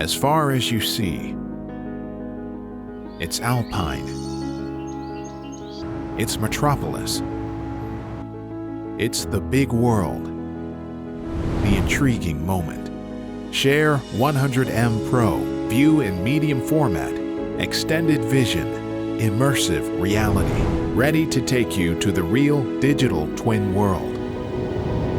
As far as you see, it's alpine, it's metropolis, it's the big world, the intriguing moment. Share 100M Pro, view in medium format, extended vision, immersive reality, ready to take you to the real digital twin world.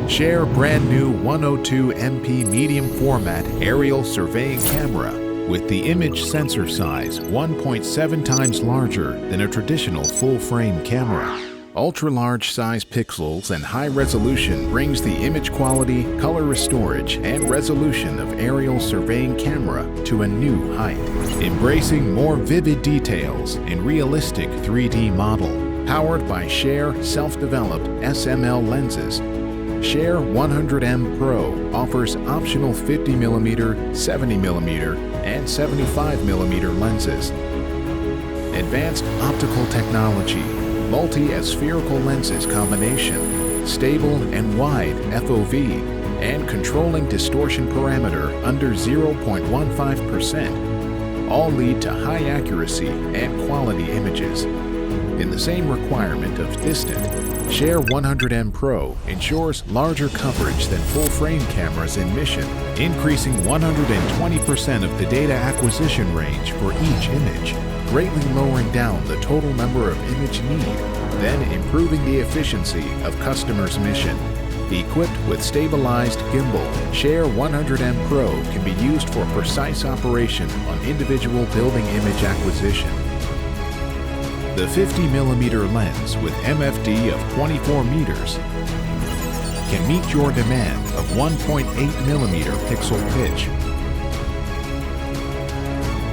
Share brand new 102 MP medium format aerial surveying camera with the image sensor size 1.7 times larger than a traditional full-frame camera. Ultra-large size pixels and high resolution brings the image quality, color storage, and resolution of aerial surveying camera to a new height, embracing more vivid details in realistic 3D model. Powered by Share self-developed SML lenses, Share 100M Pro offers optional 50mm, 70mm, and 75mm lenses. Advanced optical technology, multi-aspherical lenses combination, stable and wide FOV, and controlling distortion parameter under 0.15% all lead to high accuracy and quality images. In the same requirement of distant, Share 100M Pro ensures larger coverage than full-frame cameras in mission, increasing 120% of the data acquisition range for each image, greatly lowering down the total number of image need, then improving the efficiency of customers' mission. Equipped with stabilized gimbal, Share 100M Pro can be used for precise operation on individual building image acquisition. The 50mm lens with MFD of 24 meters can meet your demand of 1.8mm pixel pitch,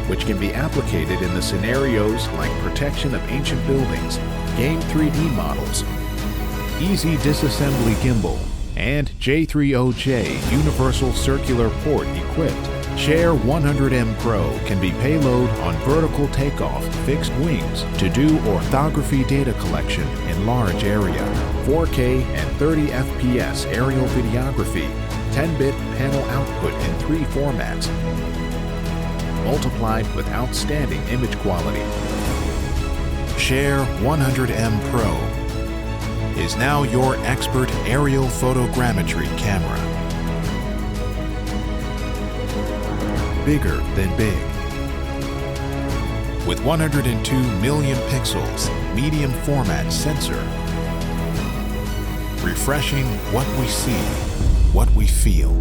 which can be applicated in the scenarios like protection of ancient buildings, game 3D models, easy disassembly gimbal, and J30J universal circular port equipped. Share 100M Pro can be payload on vertical takeoff fixed wings to do orthography data collection in large area, 4K and 30 FPS aerial videography, 10-bit panel output in 3 formats, multiplied with outstanding image quality. Share 100M Pro is now your expert aerial photogrammetry camera. Bigger than big. With 102 million pixels, medium format sensor, refreshing what we see, what we feel.